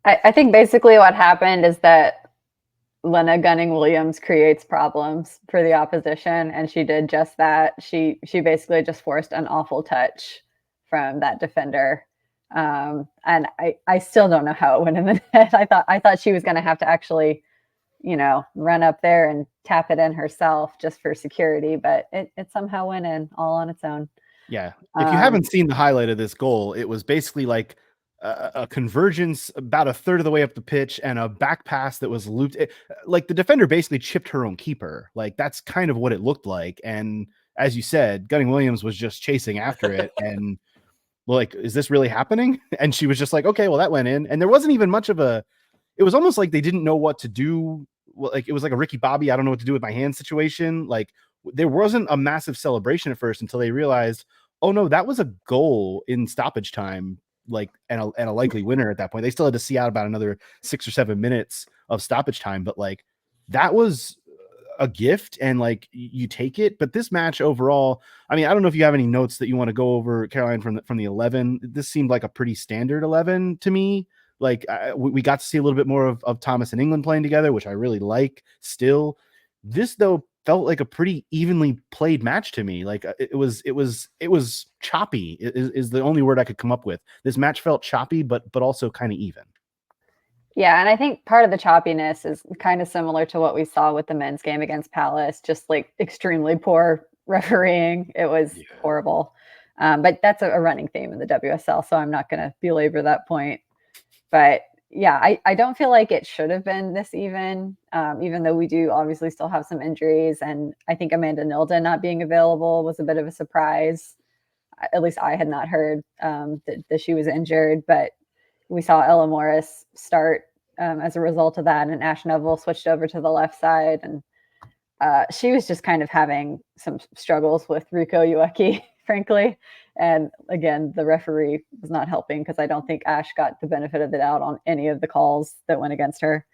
Speaker 5: I think basically what happened is that Lena Gunning-Williams creates problems for the opposition, and she did just that. She basically just forced an awful touch from that defender. And I still don't know how it went in the net. I thought she was going to have to actually, run up there and tap it in herself just for security, but it somehow went in all on its own.
Speaker 3: Yeah. If you haven't seen the highlight of this goal, it was basically like a convergence about a third of the way up the pitch and a back pass that was looped. Like the defender basically chipped her own keeper. Like that's kind of what it looked like. And as you said, Gunning-Williams was just chasing after it and like, is this really happening? And she was just like, okay, well that went in. And there wasn't even much of it was almost like they didn't know what to do. Well, like it was like a Ricky Bobby, I don't know what to do with my hand situation. Like there wasn't a massive celebration at first until they realized, oh no, that was a goal in stoppage time. Like and a likely winner at that point. They still had to see out about another 6 or 7 minutes of stoppage time, but like that was a gift and like you take it. But this match overall, I mean, I don't know if you have any notes that you want to go over, Caroline, from the 11. This seemed like a pretty standard 11 to me. Like we got to see a little bit more of Thomas and England playing together, which I really like still. This though felt like a pretty evenly played match to me. Like it was choppy is the only word I could come up with. This match felt choppy, but also kind of even.
Speaker 5: Yeah. And I think part of the choppiness is kind of similar to what we saw with the men's game against Palace, just like extremely poor refereeing. It was horrible. But that's a running theme in the WSL. So I'm not going to belabor that point, but yeah, I don't feel like it should have been this even though we do obviously still have some injuries. And I think Amanda Nilden not being available was a bit of a surprise. At least I had not heard that she was injured, but we saw Ella Morris start as a result of that. And Ash Neville switched over to the left side. And she was just kind of having some struggles with Rico Ueki frankly. And again, the referee was not helping because I don't think Ash got the benefit of the doubt on any of the calls that went against her.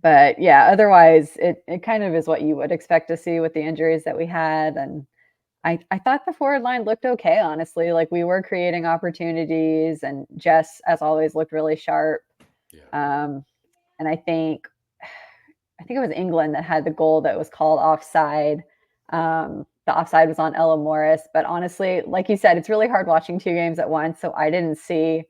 Speaker 5: But yeah, otherwise it kind of is what you would expect to see with the injuries that we had. And I thought the forward line looked okay, honestly. Like we were creating opportunities, and Jess, as always, looked really sharp.
Speaker 4: Yeah.
Speaker 5: And I think it was England that had the goal that was called offside. The offside was on Ella Morris, but honestly, like you said, it's really hard watching two games at once. So I didn't see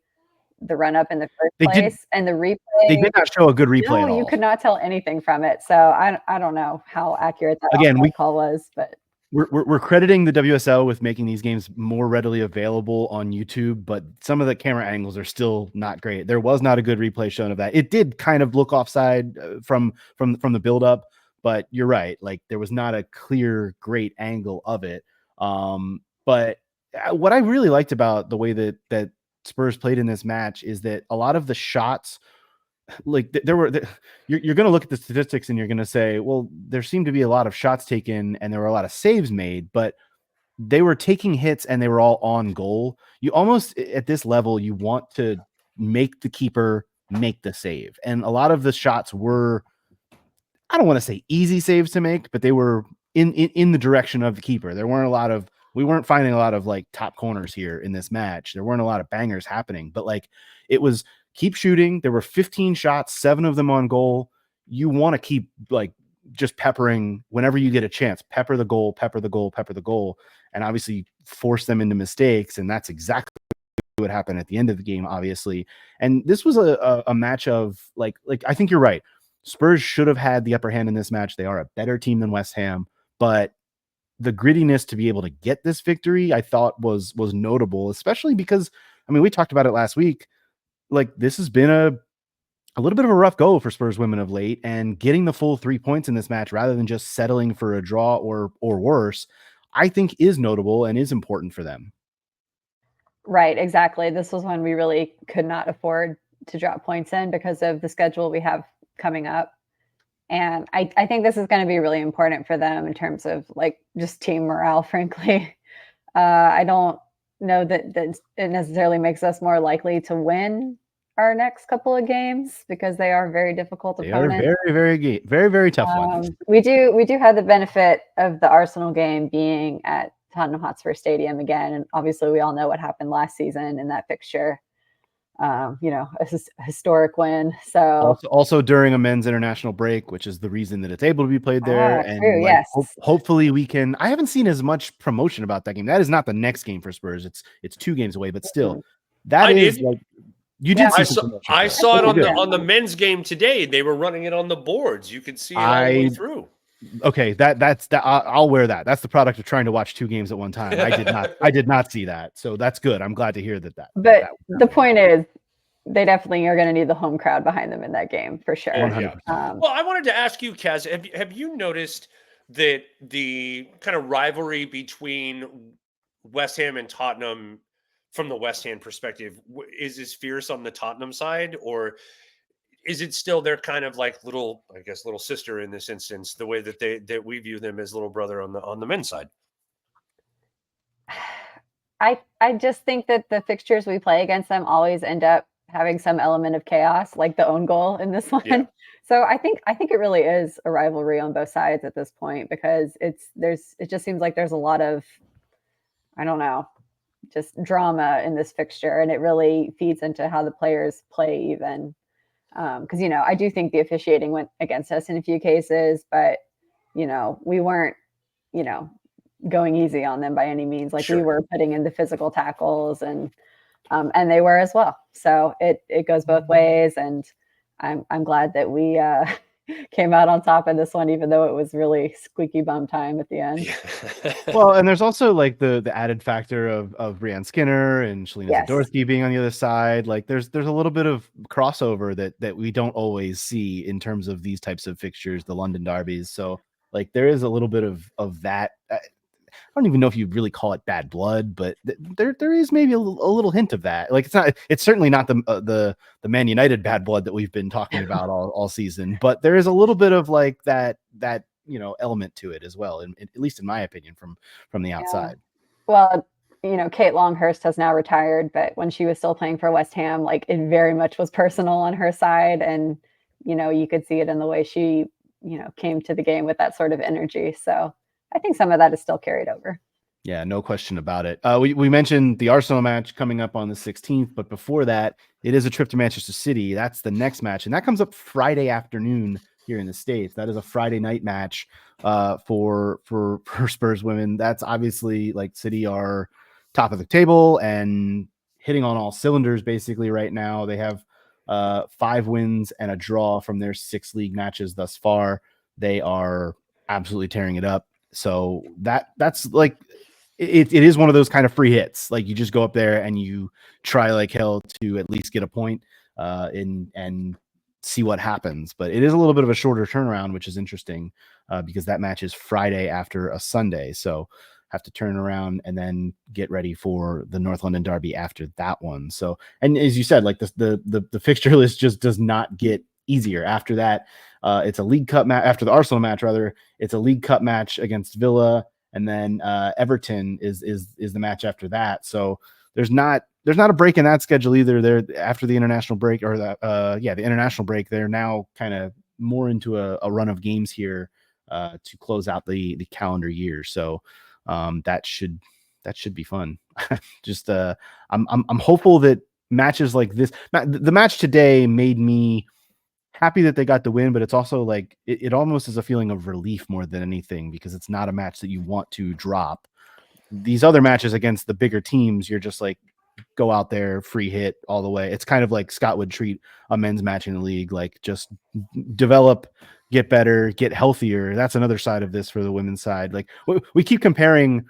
Speaker 5: the run up in the first place, and the replay.
Speaker 3: They did not show a good replay.
Speaker 5: No,
Speaker 3: at all.
Speaker 5: You could not tell anything from it. So I don't know how accurate that call was, but
Speaker 3: we're crediting the WSL with making these games more readily available on YouTube, but some of the camera angles are still not great. There was not a good replay shown of that. It did kind of look offside from the build-up, but you're right. Like there was not a clear, great angle of it. But what I really liked about the way that Spurs played in this match is that a lot of the shots, like you're going to look at the statistics and you're going to say, well, there seemed to be a lot of shots taken and there were a lot of saves made, but they were taking hits and they were all on goal. You almost at this level, you want to make the keeper make the save. And a lot of the shots were, I don't want to say easy saves to make, but they were in the direction of the keeper. We weren't finding a lot of like top corners here in this match. There weren't a lot of bangers happening, but like it was keep shooting. There were 15 shots, 7 of them on goal. You want to keep like just peppering whenever you get a chance, pepper the goal, and obviously force them into mistakes. And that's exactly what happened at the end of the game, obviously. And this was a match of like, I think you're right. Spurs should have had the upper hand in this match. They are a better team than West Ham, but the grittiness to be able to get this victory, I thought was notable, especially because, I mean, we talked about it last week. Like this has been a little bit of a rough go for Spurs women of late, and getting the full 3 points in this match rather than just settling for a draw or worse, I think is notable and is important for them.
Speaker 5: Right, exactly. This was when we really could not afford to drop points in because of the schedule we have coming up. And I think this is going to be really important for them in terms of like just team morale, frankly. I don't know that it necessarily makes us more likely to win our next couple of games because they are very difficult opponents.
Speaker 3: They are very tough ones.
Speaker 5: We do have the benefit of the Arsenal game being at Tottenham Hotspur Stadium again. And obviously we all know what happened last season in that fixture. A historic win. So
Speaker 3: also during a men's international break, which is the reason that it's able to be played there. And
Speaker 5: true,
Speaker 3: like,
Speaker 5: yes.
Speaker 3: Hopefully we can. I haven't seen as much promotion about that game. That is not the next game for Spurs. It's 2 games away, but still, you did see some promotion.
Speaker 4: I saw it on the men's game today. They were running it on the boards. You could see it all the way through.
Speaker 3: Okay, that's that. I'll wear that. That's the product of trying to watch 2 games at one time. I did not see that, so that's good. I'm glad to hear that.
Speaker 5: But the point is, they definitely are going to need the home crowd behind them in that game for sure.
Speaker 4: Yeah. Well, I wanted to ask you, Kaz, have you noticed that the kind of rivalry between West Ham and Tottenham, from the West Ham perspective, is as fierce on the Tottenham side, or is it still their kind of like little sister in this instance, the way that we view them as little brother on the men's side?
Speaker 5: I just think that the fixtures we play against them always end up having some element of chaos, like the own goal in this one. Yeah. So I think it really is a rivalry on both sides at this point, because it just seems like there's a lot of, I don't know, just drama in this fixture, and it really feeds into how the players play even. Because, I do think the officiating went against us in a few cases, but, we weren't, going easy on them by any means. Like, sure, we were putting in the physical tackles, and they were as well. So it goes both ways. And I'm glad that we came out on top of this one, even though it was really squeaky bum time at the end.
Speaker 3: Well, and there's also like the added factor of Brianne Skinner and Shalina Zadorsky being on the other side. Like there's a little bit of crossover that we don't always see in terms of these types of fixtures, the London derbies. So like there is a little bit of that. I don't even know if you'd really call it bad blood, but there is maybe a little hint of that. Like it's certainly not the Man United bad blood that we've been talking about all season, but there is a little bit of like that element to it as well, and at least in my opinion, from the outside.
Speaker 5: Well, Kate Longhurst has now retired, but when she was still playing for West Ham, like it very much was personal on her side, and you could see it in the way she came to the game with that sort of energy. So I think some of that is still carried over.
Speaker 3: Yeah, no question about it. We mentioned the Arsenal match coming up on the 16th, but before that, it is a trip to Manchester City. That's the next match, and that comes up Friday afternoon here in the States. That is a Friday night match for Spurs women. That's obviously like City are top of the table and hitting on all cylinders basically right now. They have 5 wins and a draw from their 6 league matches thus far. They are absolutely tearing it up. So that's like it is one of those kind of free hits. Like you just go up there and you try like hell to at least get a point and see what happens. But it is a little bit of a shorter turnaround, which is interesting because that match is Friday after a Sunday. So have to turn around and then get ready for the North London Derby after that one. So, and as you said, like the fixture list just does not get easier after that. It's a League Cup match after the Arsenal match, rather. It's a League Cup match against Villa, and then Everton is the match after that. So there's not a break in that schedule either. There after the international break, or the international break, they're now kind of more into a run of games here to close out the calendar year. So that should be fun. Just I'm hopeful that matches like this, the match today made me happy that they got the win, but it's also like it almost is a feeling of relief more than anything, because it's not a match that you want to drop. These other matches against the bigger teams, you're just like, go out there, free hit all the way. It's kind of like Scott would treat a men's match in the league, like just develop, get better, get healthier. That's another side of this for the women's side. Like we keep comparing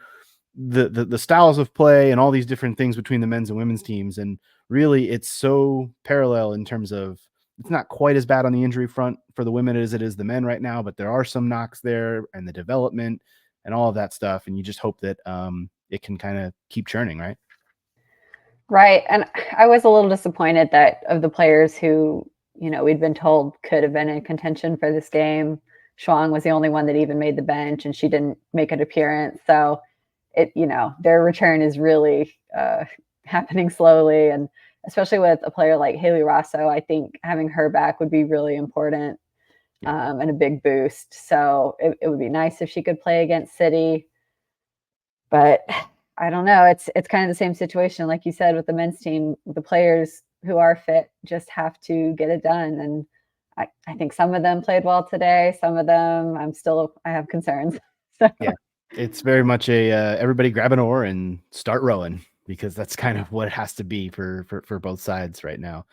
Speaker 3: the styles of play and all these different things between the men's and women's teams, and really it's so parallel in terms of it's not quite as bad on the injury front for the women as it is the men right now, but there are some knocks there and the development and all of that stuff. And you just hope that it can kind of keep churning, right?
Speaker 5: Right. And I was a little disappointed that of the players who, we'd been told could have been in contention for this game, Shuang was the only one that even made the bench, and she didn't make an appearance. So their return is really happening slowly. And especially with a player like Haley Rosso, I think having her back would be really important and a big boost. So it would be nice if she could play against City. But I don't know. It's kind of the same situation, like you said, with the men's team. The players who are fit just have to get it done. And I think some of them played well today. Some of them, I have concerns. So.
Speaker 3: Yeah, it's very much a everybody grab an oar and start rowing, because that's kind of what it has to be for both sides right now.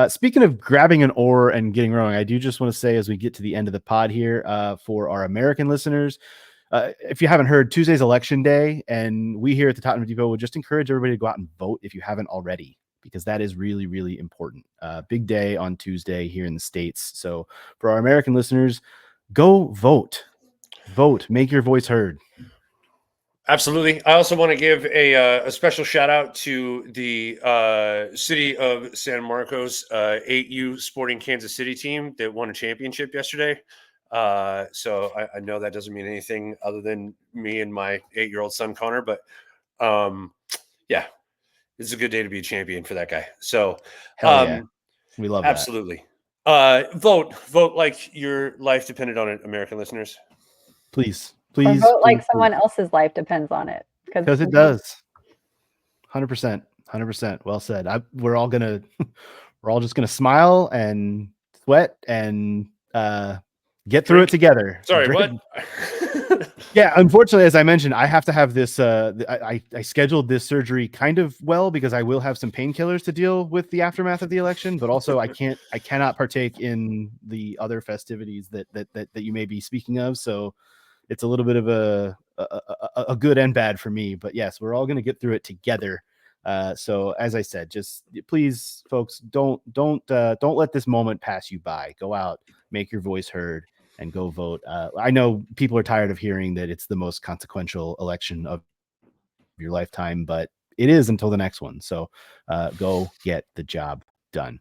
Speaker 3: Speaking of grabbing an oar and getting rowing, I do just want to say, as we get to the end of the pod here, for our American listeners, if you haven't heard, Tuesday's election day, and we here at the Tottenham Depot would just encourage everybody to go out and vote if you haven't already, because that is really, really important. Big day on Tuesday here in the States. So for our American listeners, go vote. Vote, make your voice heard.
Speaker 4: Absolutely. I also want to give a special shout out to the city of San Marcos 8U Sporting Kansas City team that won a championship yesterday. So I know that doesn't mean anything other than me and my 8-year-old son, Connor, but yeah, it's a good day to be a champion for that guy. So
Speaker 3: Hell yeah. We love
Speaker 4: absolutely. Vote like your life depended on it, American listeners.
Speaker 3: Please.
Speaker 5: Or vote like someone else's life depends on it.
Speaker 3: Because it does. 100%. Well said. We're all just gonna smile and sweat and get through it together.
Speaker 4: Sorry, what?
Speaker 3: Yeah, unfortunately, as I mentioned, I have to have this. I scheduled this surgery kind of well, because I will have some painkillers to deal with the aftermath of the election. But also, I cannot partake in the other festivities that you may be speaking of. So it's a little bit of a good and bad for me. But yes, we're all going to get through it together. So as I said, just please, folks, don't let this moment pass you by. Go out, make your voice heard, and go vote. I know people are tired of hearing that it's the most consequential election of your lifetime, but it is until the next one. So go get the job done.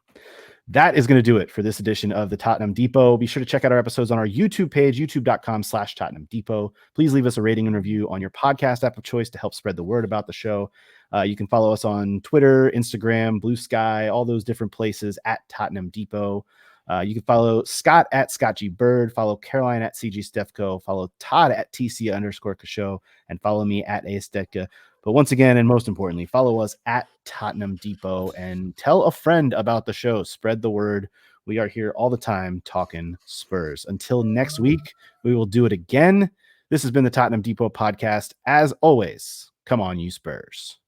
Speaker 3: That is going to do it for this edition of the Tottenham Depot. Be sure to check out our episodes on our YouTube page, youtube.com/Tottenham Depot. Please leave us a rating and review on your podcast app of choice to help spread the word about the show. You can follow us on Twitter, Instagram, Blue Sky, all those different places at Tottenham Depot. You can follow Scott at Scott G. Bird, follow Caroline at CG Stefko, follow Todd at TC_Kasho, and follow me at Aesthetica. But once again, and most importantly, follow us at Tottenham Depot and tell a friend about the show. Spread the word. We are here all the time talking Spurs. Until next week, we will do it again. This has been the Tottenham Depot podcast. As always, come on, you Spurs.